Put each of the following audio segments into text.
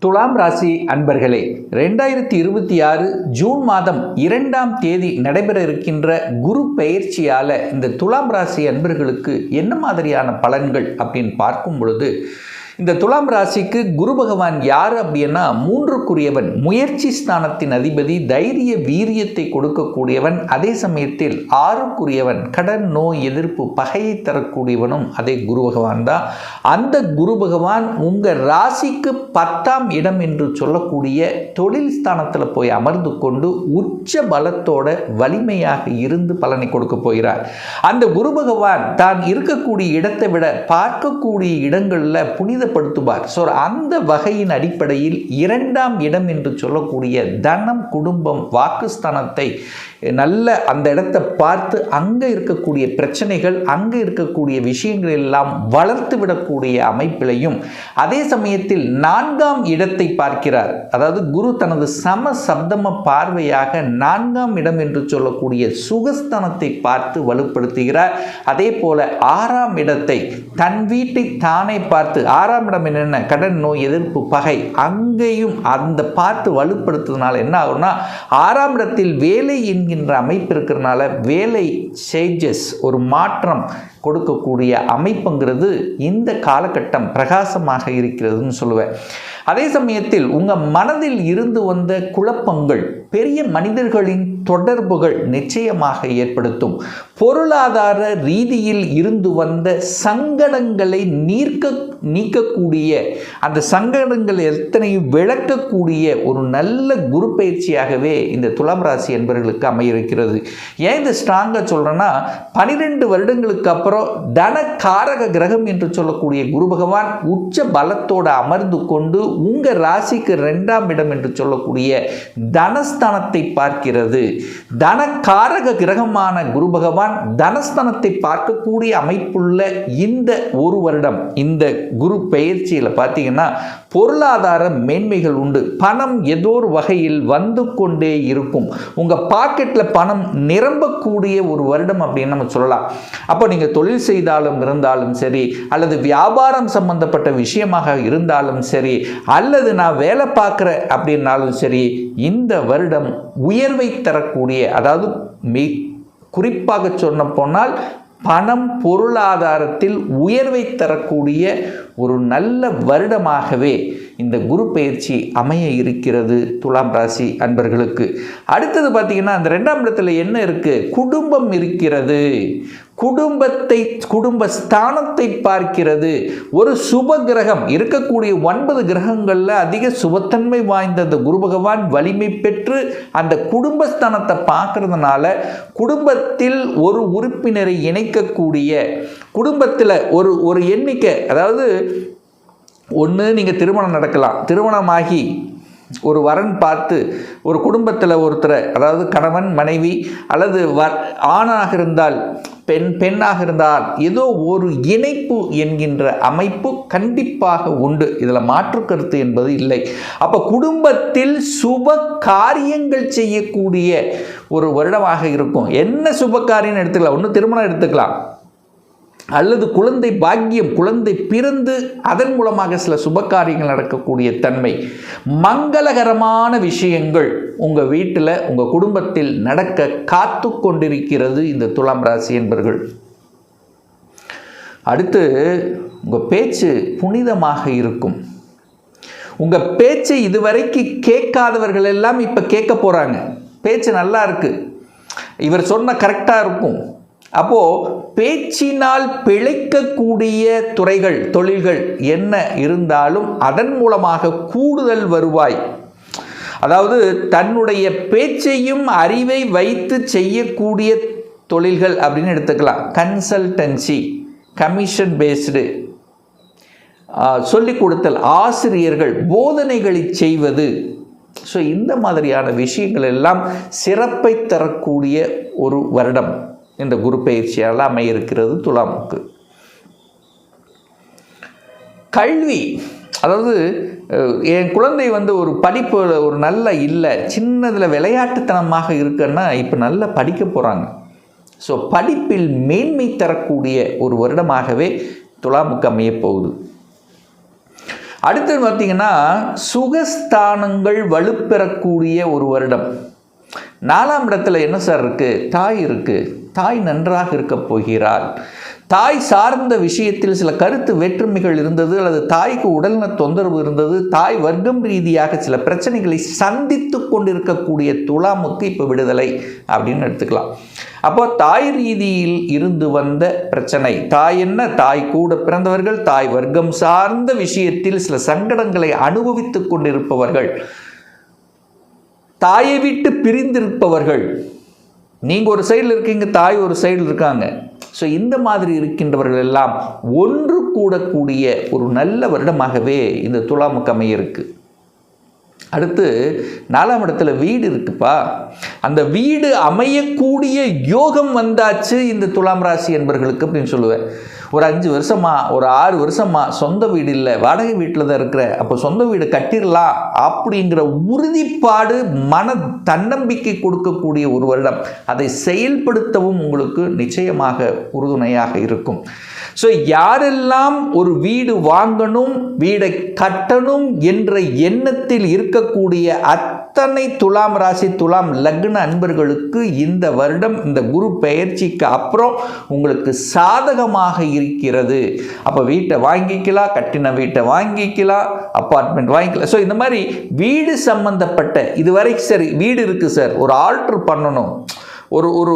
துலாம் ராசி அன்பர்களே, 2026 ஜூன் மாதம் 2ஆம் தேதி நடைபெற இருக்கின்ற குரு பெயர்ச்சியால் இந்த துலாம் ராசி அன்பர்களுக்கு என்ன மாதிரியான பலன்கள் அப்படின்னு பார்க்கும் பொழுது, இந்த துலாம் ராசிக்கு குரு பகவான் யார் அப்படின்னா 3க்குரியவன், முயற்சி ஸ்தானத்தின் அதிபதி, தைரிய வீரியத்தை கொடுக்கக்கூடியவன், அதே சமயத்தில் 6க்குரியவன், கடன் நோய் எதிர்ப்பு பகையை தரக்கூடியவனும் அதே குரு பகவான் தான். அந்த குரு பகவான் உங்கள் ராசிக்கு 10ஆம் இடம் என்று சொல்லக்கூடிய தொழில் ஸ்தானத்தில் போய் அமர்ந்து கொண்டு உச்ச பலத்தோட வலிமையாக இருந்து பலனை கொடுக்க போகிறார். அந்த குரு பகவான் தான் இருக்கக்கூடிய இடத்தை விட பார்க்கக்கூடிய இடங்களில் புனிதப்படுத்துவார். ஸோ அந்த வகையின் அடிப்படையில் 2ஆம் இடம் என்று சொல்லக்கூடிய தனம், குடும்பம், வாக்குஸ்தானத்தை நல்ல அந்த இடத்தை பார்த்து அங்கே இருக்கக்கூடிய பிரச்சனைகள், அங்கே இருக்கக்கூடிய விஷயங்கள் எல்லாம் வளர்த்து விடக்கூடிய அமைப்பிலையும், அதே சமயத்தில் 4ஆம் இடத்தை பார்க்கிறார். அதாவது குரு தனது சம சப்தம பார்வையாக 4ஆம் இடம் என்று சொல்லக்கூடிய சுகஸ்தானத்தை பார்த்து வலுப்படுத்துகிறார். அதே போல 6ஆம் இடத்தை தன் வீட்டை தானே பார்த்து, 6ஆம் இடம் என்னென்ன, கடன் நோய் எதிர்ப்பு பகை, அங்கேயும் அந்த பார்த்து வலுப்படுத்துறதுனால என்ன ஆகும்னா, 6ஆம் இடத்தில் வேலை என்கின்ற அமைப்பு இருக்கிறதுனால வேலை சேஞ்சஸ், ஒரு மாற்றம் கொடுக்கக்கூடிய அமைப்புங்கிறது இந்த காலகட்டம் பிரகாசமாக இருக்கிறதுன்னு சொல்லுவேன். அதே சமயத்தில் உங்கள் மனதில் இருந்து வந்த குழப்பங்கள், பெரிய மனிதர்களின் தொடர்புகள் நிச்சயமாக ஏற்படுத்தும். பொருளாதார ரீதியில் இருந்து வந்த சங்கடங்களை நீக்கக்கூடிய, அந்த சங்கடங்கள் எத்தனையும் விளக்கக்கூடிய ஒரு நல்ல குரு பயிற்சியாகவே இந்த துலாம் ராசி என்பவர்களுக்கு அமையிருக்கிறது. ஏன் இந்த ஸ்ட்ராங்காக சொல்கிறேன்னா, 12 வருடங்களுக்கு அப்புறம் தன காரக கிரகம் என்று சொல்லக்கூடிய குரு பகவான் உச்ச பலத்தோடு அமர்ந்து கொண்டு உங்கள் ராசிக்கு 2ஆம் இடம் என்று சொல்லக்கூடிய தனஸ்தானத்தை பார்க்கிறது. தனக்காரக கிரகமான குரு பகவான் தனஸ்தானத்தை பார்க்கக்கூடிய அமைப்புள்ள இந்த ஒரு வருடம், இந்த குரு பெயர்ச்சியில் பார்த்தீங்கன்னா பொருளாதார மேன்மைகள் உண்டு. பணம் ஏதோ ஒரு வகையில் வந்து கொண்டே இருக்கும். உங்கள் பாக்கெட்டில் பணம் நிரம்பக்கூடிய ஒரு வருடம் அப்படின்னு நம்ம சொல்லலாம். அப்போ நீங்கள் தொழில் செய்தாலும் இருந்தாலும் சரி, அல்லது வியாபாரம் சம்பந்தப்பட்ட விஷயமாக இருந்தாலும் சரி, அல்லது நான் வேலை பார்க்குறேன் அப்படின்னாலும் சரி, இந்த வருடம் உயர்வை தரக்கூடிய, அதாவது குறிப்பாக சொன்ன போனால் பணம் பொருளாதாரத்தில் உயர்வை தரக்கூடிய ஒரு நல்ல வருடமாகவே இந்த குரு பெயர்ச்சி அமைய இருக்கிறது துலாம் ராசி அன்பர்களுக்கு. அடுத்தது பார்த்தீங்கன்னா, அந்த 2ஆம் இடத்துல என்ன இருக்குது, குடும்பம் இருக்கிறது. குடும்ப ஸ்தானத்தை பார்க்கிறது. ஒரு சுப கிரகம் இருக்கக்கூடிய 9 கிரகங்களில் அதிக சுபத்தன்மை வாய்ந்த அந்த குரு பகவான் வலிமை பெற்று அந்த குடும்பஸ்தானத்தை பார்க்கறதுனால குடும்பத்தில் ஒரு உறுப்பினரை இணைக்கக்கூடிய, குடும்பத்தில் ஒரு எண்ணிக்கை, அதாவது ஒன்று நீங்கள் திருமணம் நடக்கலாம், திருமணமாகி ஒரு வரன் பார்த்து ஒரு குடும்பத்தில் ஒருத்தரை, அதாவது கணவன் மனைவி, அல்லது ஆணாக இருந்தால் பெண்ணாக இருந்தால் ஏதோ ஒரு இணைப்பு என்கின்ற அமைப்பு கண்டிப்பாக உண்டு. இதில் மாற்று கருத்து என்பது இல்லை. அப்போ குடும்பத்தில் சுப காரியங்கள் செய்யக்கூடிய ஒரு வருடமாக இருக்கும். என்ன சுப காரியம் எடுத்துக்கலாம், ஒன்று திருமணம் எடுத்துக்கலாம், அல்லது குழந்தை பாக்கியம், குழந்தை பிறந்து அதன் மூலமாக சில சுபகாரியங்கள் நடக்கக்கூடிய தன்மை, மங்களகரமான விஷயங்கள் உங்கள் வீட்டில், உங்கள் குடும்பத்தில் நடக்க காத்து கொண்டிருக்கிறது இந்த துலாம் ராசி என்பவர்கள். அடுத்து உங்கள் பேச்சு புனிதமாக இருக்கும். உங்கள் பேச்சை இதுவரைக்கு கேட்காதவர்கள் எல்லாம் இப்போ கேட்க போகிறாங்க. பேச்சு நல்லா இருக்குது, இவர் சொன்ன கரெக்டாக இருக்கும். அப்போது பேச்சினால் பிழைக்கக்கூடிய துறைகள், தொழில்கள் என்ன இருந்தாலும் அதன் மூலமாக கூடுதல் வருவாய், அதாவது தன்னுடைய பேச்சையும் அறிவை வைத்து செய்யக்கூடிய தொழில்கள் அப்படின்னு எடுத்துக்கலாம். கன்சல்டன்சி, கமிஷன் பேஸ்டு, சொல்லிக் கொடுத்தல், ஆசிரியர்கள், போதனைகளை செய்வது, ஸோ இந்த மாதிரியான விஷயங்கள் எல்லாம் சிறப்பை தரக்கூடிய ஒரு வருடம் இந்த குரு பயிற்சியால் அமையிருக்கிறது துலாமுக்கு. கல்வி, அதாவது என் குழந்தை ஒரு படிப்பு ஒரு நல்ல இல்லை, சின்னதில் விளையாட்டுத்தனமாக இருக்குன்னா இப்போ நல்லா படிக்க போகிறாங்க. ஸோ படிப்பில் மேன்மை தரக்கூடிய ஒரு வருடமாகவே துலாமுக்கு அமைய போகுது. அடுத்து பார்த்தீங்கன்னா சுகஸ்தானங்கள் வலுப்பெறக்கூடிய ஒரு வருடம். 4ஆம் இடத்துல என்ன சார் இருக்குது? தாய் இருக்குது. தாய் நன்றாக இருக்க போகிறாள். தாய் சார்ந்த விஷயத்தில் சில கருத்து வேற்றுமைகள் இருந்தது, அல்லது தாய்க்கு உடல்நல தொந்தரவு இருந்தது, தாய் வர்க்கம் ரீதியாக சில பிரச்சனைகளை சந்தித்து கொண்டிருக்கக்கூடிய துலாமுக்கு இப்போ விடுதலை அப்படின்னு எடுத்துக்கலாம். அப்போ தாய் ரீதியில் இருந்து வந்த பிரச்சனை, தாய் என்ன, தாய் கூட பிறந்தவர்கள், தாய் வர்க்கம் சார்ந்த விஷயத்தில் சில சங்கடங்களை அனுபவித்து கொண்டிருப்பவர்கள், தாயை விட்டு பிரிந்திருப்பவர்கள், நீங்கள் ஒரு சைடில் இருக்கீங்க, தாய் ஒரு சைடில் இருக்காங்க. ஸோ இந்த மாதிரி இருக்கின்றவர்கள் எல்லாம் ஒன்று கூடக்கூடிய ஒரு நல்ல வருடமாகவே இந்த துலாமுக்கு அமைய இருக்கு. அடுத்து 4ஆம் இடத்துல வீடு இருக்குப்பா. அந்த வீடு அமையக்கூடிய யோகம் வந்தாச்சு இந்த துலாம் ராசி என்பர்களுக்கு அப்படின்னு சொல்லுவேன். ஒரு 5 வருஷமா, ஒரு 6 வருஷமா சொந்த வீடு இல்லை, வாடகை வீட்டில் தான் இருக்கிற, அப்போ சொந்த வீடு கட்டிடலாம் அப்படிங்கிற உறுதிப்பாடு, மன தன்னம்பிக்கை கொடுக்கக்கூடிய ஒரு வருடம். அதை செயல்படுத்தவும் உங்களுக்கு நிச்சயமாக உறுதுணையாக இருக்கும். ஸோ யாரெல்லாம் ஒரு வீடு வாங்கணும், வீடை கட்டணும் என்ற எண்ணத்தில் இருக்கக்கூடிய அத்தனை துலாம் ராசி, துலாம் லக்ன அன்பர்களுக்கு இந்த வருடம், இந்த குரு பெயர்ச்சிக்கு அப்புறம் உங்களுக்கு சாதகமாக இருக்கிறது. அப்போ வீட்டை வாங்கிக்கலாம், கட்டின வீட்டை வாங்கிக்கலாம், அப்பார்ட்மெண்ட் வாங்கிக்கலாம். ஸோ இந்த மாதிரி வீடு சம்பந்தப்பட்ட இதுவரைக்கும் சரி வீடு இருக்குது சார், ஒரு ஆல்ட்ரு பண்ணணும், ஒரு ஒரு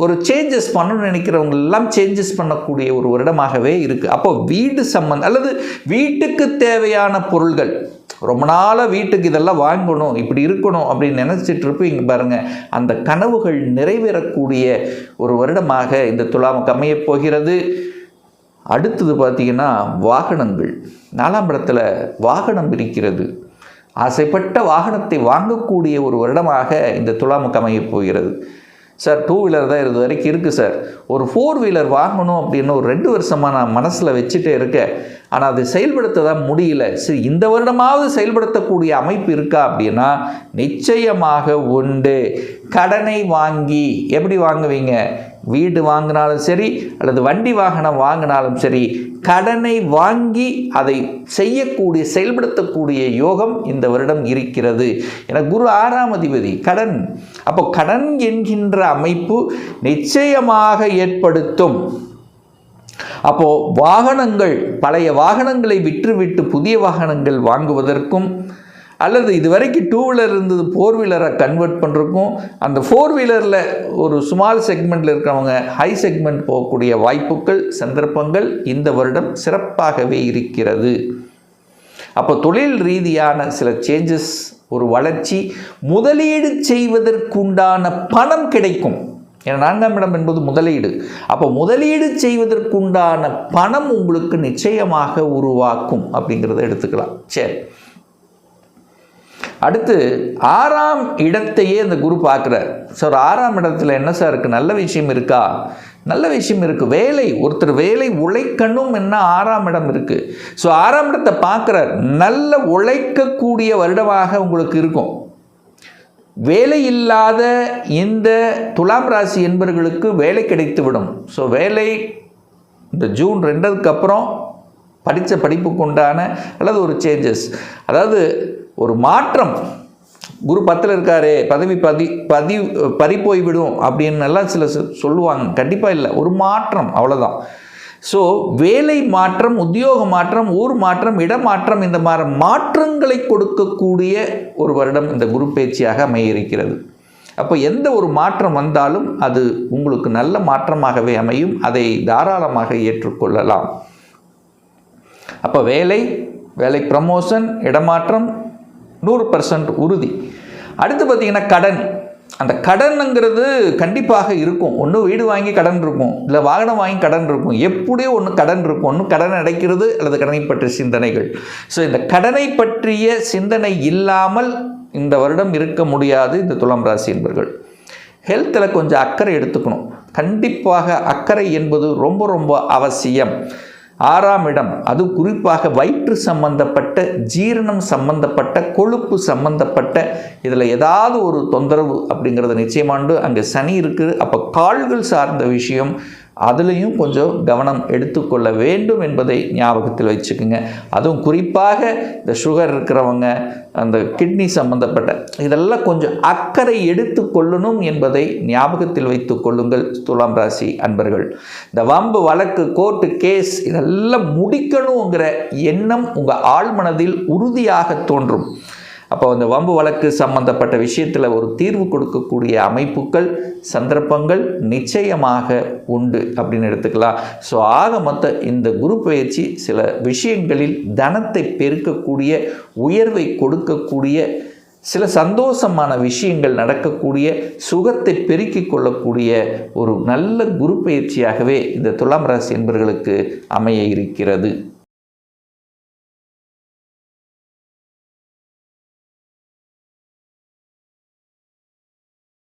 ஒரு சேஞ்சஸ் பண்ணணும்னு நினைக்கிறவங்க எல்லாம் சேஞ்சஸ் பண்ணக்கூடிய ஒரு வருடமாகவே இருக்குது. அப்போ வீடு சம்பந்தம் அல்லது வீட்டுக்கு தேவையான பொருள்கள், ரொம்ப நாளாக வீட்டுக்கு இதெல்லாம் வாங்கணும், இப்படி இருக்கணும் அப்படின்னு நினச்சிட்டு இருப்பீங்க பாருங்கள், அந்த கனவுகள் நிறைவேறக்கூடிய ஒரு வருடமாக இந்த துலாமுக்கு அமையப் போகிறது. அடுத்தது பார்த்திங்கன்னா வாகனங்கள். 4ஆம் இடத்துல வாகனம் இருக்கிறது. ஆசைப்பட்ட வாகனத்தை வாங்கக்கூடிய ஒரு வருடமாக இந்த துலாமுக்கு அமையப் போகிறது. சார் 2 வீலர் தான் இது வரைக்கும் இருக்குது சார், ஒரு 4 வீலர் வாங்கணும் அப்படின்னு ஒரு 2 வருஷமாக நான் மனசில் வச்சுட்டே இருக்கேன், ஆனால் அதை செயல்படுத்த தான் முடியல. சரி, இந்த வருடமாவது செயல்படுத்தக்கூடிய அமைப்பு இருக்கா அப்படின்னா நிச்சயமாக உண்டு. கடனை வாங்கி எப்படி வாங்குவீங்க? வீடு வாங்கினாலும் சரி, அல்லது வண்டி வாகனம் வாங்கினாலும் சரி, கடனை வாங்கி அதை செய்யக்கூடிய, செயல்படுத்தக்கூடிய யோகம் இந்த வருடம் இருக்கிறது. என குரு 6ஆம் அதிபதி கடன். அப்போ கடன் என்கின்ற அமைப்பு நிச்சயமாக ஏற்படுத்தும். அப்போ வாகனங்கள், பழைய வாகனங்களை விற்றுவிட்டு புதிய வாகனங்கள் வாங்குவதற்கும், அல்லது இது வரைக்கும் 2 வீலர் இருந்தது 4 வீலரை கன்வெர்ட் பண்ணுறக்கும், அந்த 4 வீலரில் ஒரு ஸ்மால் செக்மெண்ட்டில் இருக்கிறவங்க ஹை செக்மெண்ட் போகக்கூடிய வாய்ப்புகள், சந்தர்ப்பங்கள் இந்த வருடம் சிறப்பாகவே இருக்கிறது. அப்போ தொழில் ரீதியான சில சேஞ்சஸ், ஒரு வளர்ச்சி, முதலீடு செய்வதற்குண்டான பணம் கிடைக்கும். ஏன்னா 4ஆம் இடம் என்பது முதலீடு. அப்போ முதலீடு செய்வதற்குண்டான பணம் உங்களுக்கு நிச்சயமாக உருவாக்கும் அப்படிங்கிறத எடுத்துக்கலாம். சரி, அடுத்து 6ஆம் இடத்தையே இந்த குரு பார்க்குறார். சார் 6ஆம் இடத்துல என்ன சார் இருக்குது? நல்ல விஷயம் இருக்கா? நல்ல விஷயம் இருக்குது. வேலை, ஒருத்தர் வேலை உழைக்கணும் என்ன 6ஆம் இடம் இருக்குது. ஸோ 6ஆம் இடத்தை பார்க்குறார். நல்ல உழைக்கக்கூடிய வருடமாக உங்களுக்கு இருக்கும். வேலை இல்லாத இந்த துலாம் ராசி என்பவர்களுக்கு வேலை கிடைத்துவிடும். ஸோ வேலை இந்த ஜூன் 2க்கு அப்புறம் படித்த படிப்புக்கு உண்டான அல்லது ஒரு சேஞ்சஸ், அதாவது ஒரு மாற்றம். குரு 10ல் இருக்காரு, பதி போய்விடும் அப்படின்னு எல்லாம் சில சொல்லுவாங்க. கண்டிப்பாக இல்லை, ஒரு மாற்றம், அவ்வளோதான். ஸோ வேலை மாற்றம், உத்தியோக மாற்றம், ஊர் மாற்றம், இடமாற்றம், இந்த மாதிரி மாற்றங்களை கொடுக்கக்கூடிய ஒரு வருடம் இந்த குரு பயிற்சியாக அமைய இருக்கிறது. அப்போ எந்த ஒரு மாற்றம் வந்தாலும் அது உங்களுக்கு நல்ல மாற்றமாகவே அமையும். அதை தாராளமாக ஏற்றுக்கொள்ளலாம். அப்போ வேலை ப்ரமோஷன், இடமாற்றம் 100% உறுதி. அடுத்து பார்த்திங்கன்னா கடன். அந்த கடனுங்கிறது கண்டிப்பாக இருக்கும். ஒன்று வீடு வாங்கி கடன் இருக்கும், இல்லை வாகனம் வாங்கி கடன் இருக்கும், எப்படியோ ஒன்று கடன் இருக்கும். ஒன்று கடன் அடைக்கிறது அல்லது கடனை பற்றிய சிந்தனைகள். ஸோ இந்த கடனை பற்றிய சிந்தனை இல்லாமல் இந்த வருடம் இருக்க முடியாது இந்த துலாம் ராசி என்பவர்கள். ஹெல்த்தில் கொஞ்சம் அக்கறை எடுத்துக்கணும். கண்டிப்பாக அக்கறை என்பது ரொம்ப ரொம்ப அவசியம். 6ஆம் இடம், அது குறிப்பாக வயிற்று சம்பந்தப்பட்ட, ஜீரணம் சம்பந்தப்பட்ட, கொழுப்பு சம்பந்தப்பட்ட, இதில் ஏதாவது ஒரு தொந்தரவு அப்படிங்கிறது நிச்சயமாண்டு. அங்கே சனி இருக்குது. அப்போ கால்கள் சார்ந்த விஷயம், அதுலேயும் கொஞ்சம் கவனம் எடுத்துக்கொள்ள வேண்டும் என்பதை ஞாபகத்தில் வச்சுக்கோங்க. அதுவும் குறிப்பாக இந்த சுகர் இருக்கிறவங்க, அந்த கிட்னி சம்பந்தப்பட்ட இதெல்லாம் கொஞ்சம் அக்கறை எடுத்து கொள்ளணும் என்பதை ஞாபகத்தில் வைத்து கொள்ளுங்கள் துலாம் ராசி அன்பர்கள். இந்த வம்பு வழக்கு கோர்ட்டு கேஸ் இதெல்லாம் முடிக்கணுங்கிற எண்ணம் உங்கள் ஆழ்மனதில் உறுதியாக தோன்றும். அப்போ அந்த வம்பு வழக்கு சம்பந்தப்பட்ட விஷயத்தில் ஒரு தீர்வு கொடுக்கக்கூடிய அமைப்புகள் சந்தர்ப்பங்கள் நிச்சயமாக உண்டு அப்படின்னு எடுத்துக்கலாம். ஸோ ஆக மொத்த இந்த குரு பயிற்சி சில விஷயங்களில் தனத்தை பெருக்கக்கூடிய, உயர்வை கொடுக்கக்கூடிய, சில சந்தோஷமான விஷயங்கள் நடக்கக்கூடிய, சுகத்தை பெருக்கிக் கொள்ளக்கூடிய ஒரு நல்ல குரு பயிற்சியாகவே இந்த துலாம் ராசி என்பவர்களுக்கு அமைய இருக்கிறது.